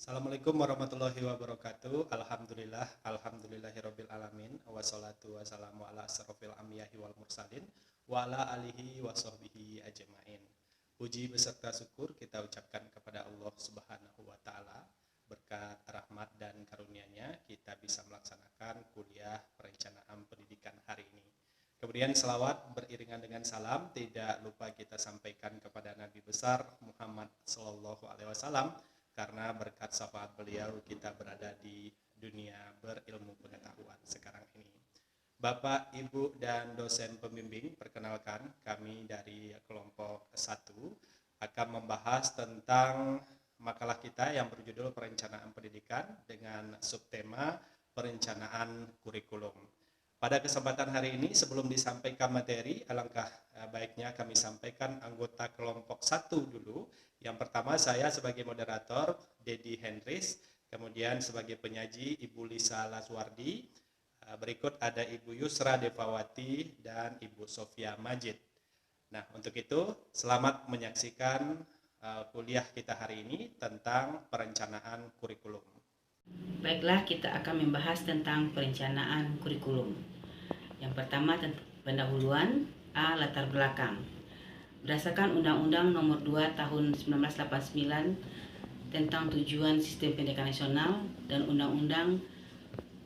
Assalamualaikum warahmatullahi wabarakatuh. Alhamdulillahirabbil alamin. Wassalatu wassalamu ala asrofil anbiya'i wal mursalin wa ala alihi wa sahbihi ajmain. Puji beserta syukur kita ucapkan kepada Allah Subhanahu wa taala. Berkat rahmat dan karunia-Nya kita bisa melaksanakan kuliah perencanaan pendidikan hari ini. Kemudian selawat beriringan dengan salam tidak lupa kita sampaikan kepada Nabi besar Muhammad sallallahu alaihi wasallam, karena berkat syafaat beliau kita berada di dunia berilmu pengetahuan sekarang ini. Bapak, Ibu, dan dosen pembimbing, perkenalkan kami dari kelompok 1 akan membahas tentang makalah kita yang berjudul Perencanaan Pendidikan dengan subtema Perencanaan Kurikulum. Pada kesempatan hari ini, sebelum disampaikan materi, alangkah baiknya kami sampaikan anggota kelompok 1 dulu. Yang pertama saya sebagai moderator, Dedi Hendris, kemudian sebagai penyaji Ibu Lisa Laswardi, berikut ada Ibu Yusra Devawati dan Ibu Sofia Majid. Nah, untuk itu selamat menyaksikan kuliah kita hari ini tentang perencanaan kurikulum. Baiklah, kita akan membahas tentang perencanaan kurikulum. Yang pertama, pendahuluan. A. Latar belakang. Berdasarkan Undang-Undang Nomor 2 Tahun 1989 tentang Tujuan Sistem Pendidikan Nasional dan Undang-Undang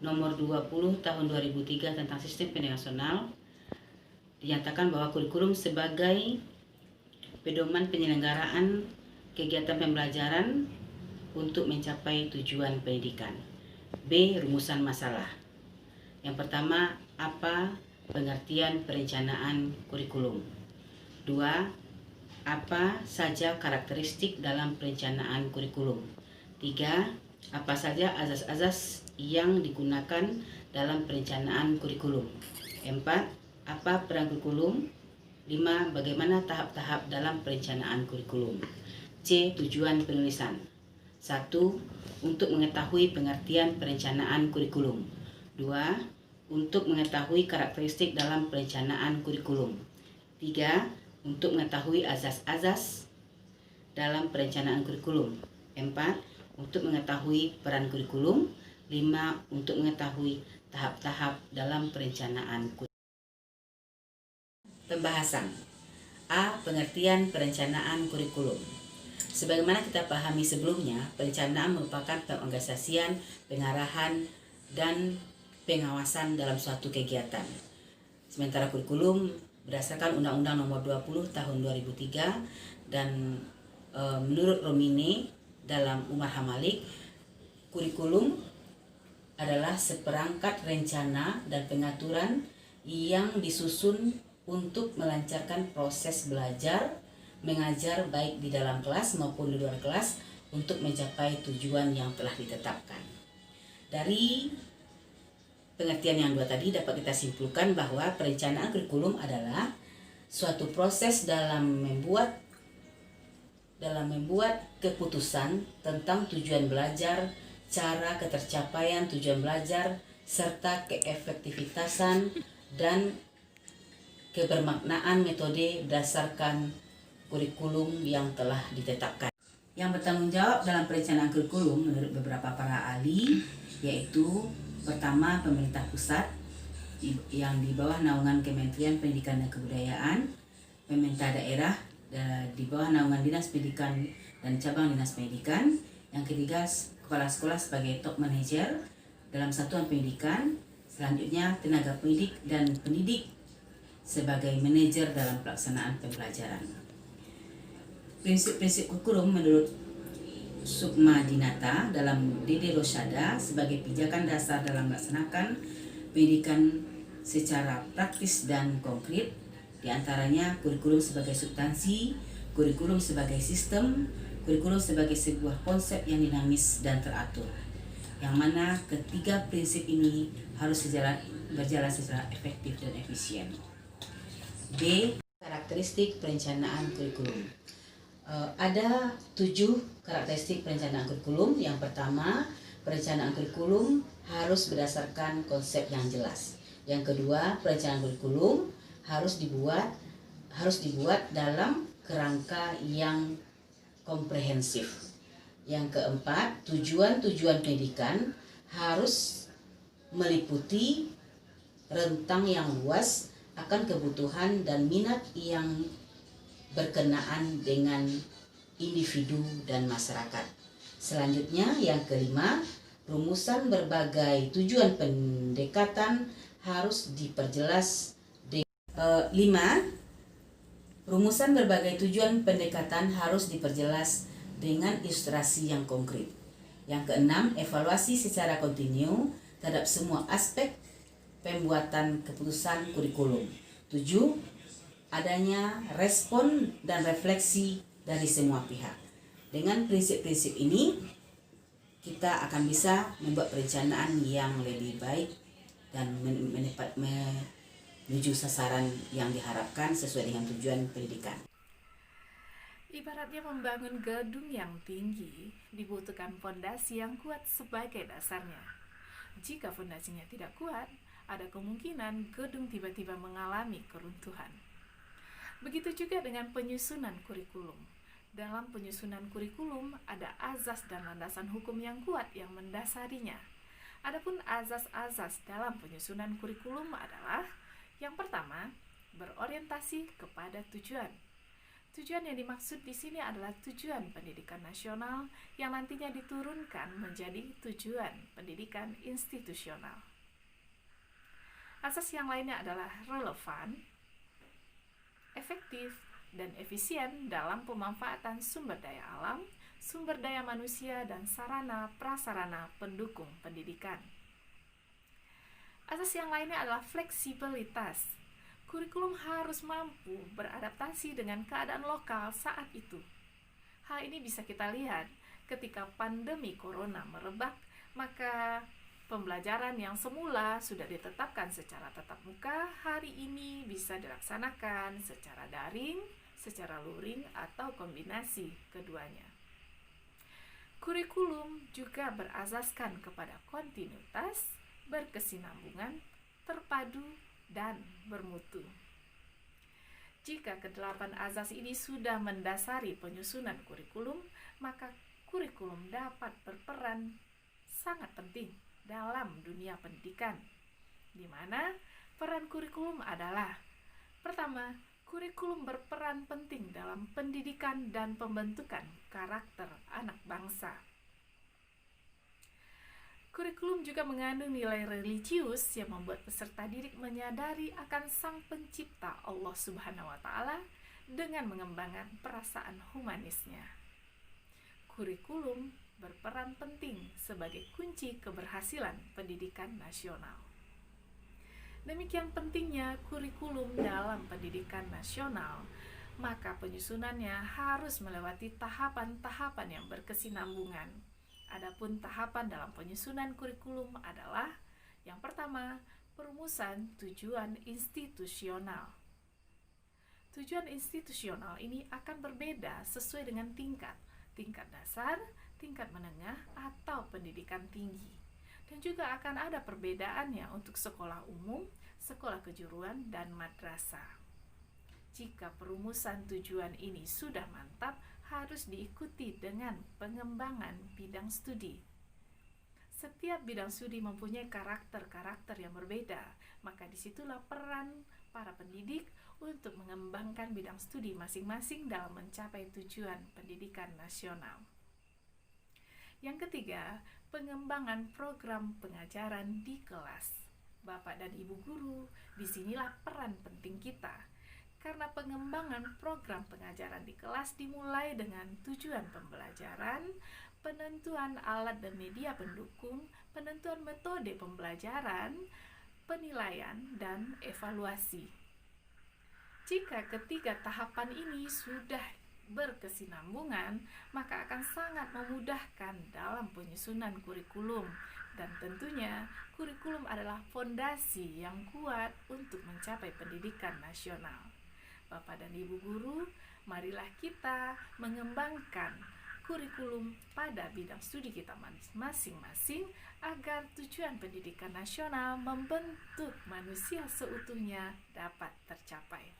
Nomor 20 Tahun 2003 tentang Sistem Pendidikan Nasional, dinyatakan bahwa kurikulum sebagai pedoman penyelenggaraan kegiatan pembelajaran untuk mencapai tujuan pendidikan. B. Rumusan masalah. Yang pertama, apa pengertian perencanaan kurikulum? 2. Apa saja karakteristik dalam perencanaan kurikulum? 3. Apa saja azas-azas yang digunakan dalam perencanaan kurikulum? 4. Apa peran kurikulum? 5. Bagaimana tahap-tahap dalam perencanaan kurikulum? C. Tujuan penulisan. 1. Untuk mengetahui pengertian perencanaan kurikulum. 2. Untuk mengetahui karakteristik dalam perencanaan kurikulum. 3. Untuk mengetahui azas-azas dalam perencanaan kurikulum. 4. Untuk mengetahui peran kurikulum. 5. Untuk mengetahui tahap-tahap dalam perencanaan kurikulum. Pembahasan. A. Pengertian perencanaan kurikulum. Sebagaimana kita pahami sebelumnya, perencanaan merupakan pengorganisasian, pengarahan, dan pengawasan dalam suatu kegiatan. Sementara kurikulum berdasarkan Undang-Undang Nomor 20 Tahun 2003 dan menurut Romine dalam Umar Hamalik, kurikulum adalah seperangkat rencana dan pengaturan yang disusun untuk melancarkan proses belajar mengajar baik di dalam kelas maupun di luar kelas untuk mencapai tujuan yang telah ditetapkan. Dari pengertian yang dua tadi dapat kita simpulkan bahwa perencanaan kurikulum adalah suatu proses dalam membuat keputusan tentang tujuan belajar, cara ketercapaian tujuan belajar, serta keefektivitasan dan kebermaknaan metode berdasarkan kurikulum yang telah ditetapkan. Yang bertanggung jawab dalam perencanaan kurikulum menurut beberapa para ahli yaitu pertama, pemerintah pusat yang di bawah naungan Kementerian Pendidikan dan Kebudayaan, pemerintah daerah di bawah naungan Dinas Pendidikan dan cabang Dinas Pendidikan. Yang ketiga, kepala sekolah sebagai top manager dalam satuan pendidikan. Selanjutnya, tenaga pendidik dan pendidik sebagai manajer dalam pelaksanaan pembelajaran. Prinsip-prinsip kurikulum menurut Sukma Dinata dalam Dede Rosada sebagai pijakan dasar dalam melaksanakan pendidikan secara praktis dan konkret, diantaranya kurikulum sebagai substansi, kurikulum sebagai sistem, kurikulum sebagai sebuah konsep yang dinamis dan teratur, yang mana ketiga prinsip ini harus berjalan secara efektif dan efisien. B. Karakteristik perencanaan kurikulum. Ada 7 karakteristik perencanaan kurikulum. Yang pertama, perencanaan kurikulum harus berdasarkan konsep yang jelas. Yang kedua, perencanaan kurikulum harus dibuat dalam kerangka yang komprehensif. Yang keempat, tujuan-tujuan pendidikan harus meliputi rentang yang luas akan kebutuhan dan minat yang berkenaan dengan individu dan masyarakat. Selanjutnya, yang kelima, rumusan berbagai tujuan pendekatan harus diperjelas. 5. Rumusan berbagai tujuan pendekatan harus diperjelas dengan ilustrasi yang konkret. Yang keenam, evaluasi secara kontinu terhadap semua aspek pembuatan keputusan kurikulum. 7. Adanya respon dan refleksi dari semua pihak. Dengan prinsip-prinsip ini, kita akan bisa membuat perencanaan yang lebih baik dan menuju sasaran yang diharapkan sesuai dengan tujuan pendidikan. Ibaratnya membangun gedung yang tinggi, dibutuhkan fondasi yang kuat sebagai dasarnya. Jika fondasinya tidak kuat, ada kemungkinan gedung tiba-tiba mengalami keruntuhan. Begitu juga dengan penyusunan kurikulum. Dalam penyusunan kurikulum ada azas dan landasan hukum yang kuat yang mendasarinya. Adapun azas-azas dalam penyusunan kurikulum adalah: yang pertama, berorientasi kepada tujuan. Tujuan yang dimaksud di sini adalah tujuan pendidikan nasional yang nantinya diturunkan menjadi tujuan pendidikan institusional. Asas yang lainnya adalah relevan, efektif, dan efisien dalam pemanfaatan sumber daya alam, sumber daya manusia, dan sarana prasarana pendukung pendidikan. Asas yang lainnya adalah fleksibilitas. Kurikulum harus mampu beradaptasi dengan keadaan lokal saat itu. Hal ini bisa kita lihat ketika pandemi corona merebak, maka pembelajaran yang semula sudah ditetapkan secara tatap muka, hari ini bisa dilaksanakan secara daring, secara luring, atau kombinasi keduanya. Kurikulum juga berasaskan kepada kontinuitas, berkesinambungan, terpadu, dan bermutu. Jika kedelapan azas ini sudah mendasari penyusunan kurikulum, maka kurikulum dapat berperan sangat penting dalam dunia pendidikan, di mana peran kurikulum adalah: pertama, kurikulum berperan penting dalam pendidikan dan pembentukan karakter anak bangsa. Kurikulum juga mengandung nilai religius yang membuat peserta didik menyadari akan Sang Pencipta Allah Subhanahu wa Ta'ala dengan mengembangkan perasaan humanisnya. Kurikulum berperan penting sebagai kunci keberhasilan pendidikan nasional. Demikian pentingnya kurikulum dalam pendidikan nasional, maka penyusunannya harus melewati tahapan-tahapan yang berkesinambungan. Adapun tahapan dalam penyusunan kurikulum adalah: yang pertama, perumusan tujuan institusional. Tujuan institusional ini akan berbeda sesuai dengan tingkat dasar, tingkat menengah, atau pendidikan tinggi. Dan juga akan ada perbedaannya untuk sekolah umum, sekolah kejuruan, dan madrasah. Jika perumusan tujuan ini sudah mantap, harus diikuti dengan pengembangan bidang studi. Setiap bidang studi mempunyai karakter-karakter yang berbeda, maka disitulah peran para pendidik untuk mengembangkan bidang studi masing-masing dalam mencapai tujuan pendidikan nasional. Yang ketiga, pengembangan program pengajaran di kelas. Bapak dan Ibu guru, disinilah peran penting kita. Karena pengembangan program pengajaran di kelas dimulai dengan tujuan pembelajaran, penentuan alat dan media pendukung, penentuan metode pembelajaran, penilaian, dan evaluasi. Jika ketiga tahapan ini sudah berkesinambungan, maka akan sangat memudahkan dalam penyusunan kurikulum. Dan tentunya kurikulum adalah fondasi yang kuat untuk mencapai pendidikan nasional. Bapak dan Ibu guru, marilah kita mengembangkan kurikulum pada bidang studi kita masing-masing agar tujuan pendidikan nasional membentuk manusia seutuhnya dapat tercapai.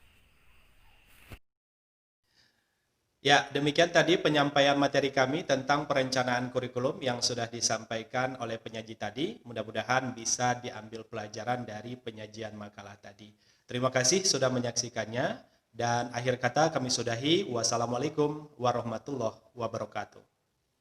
Ya, demikian tadi penyampaian materi kami tentang perencanaan kurikulum yang sudah disampaikan oleh penyaji tadi. Mudah-mudahan bisa diambil pelajaran dari penyajian makalah tadi. Terima kasih sudah menyaksikannya. Dan akhir kata kami sudahi. Wassalamualaikum warahmatullahi wabarakatuh.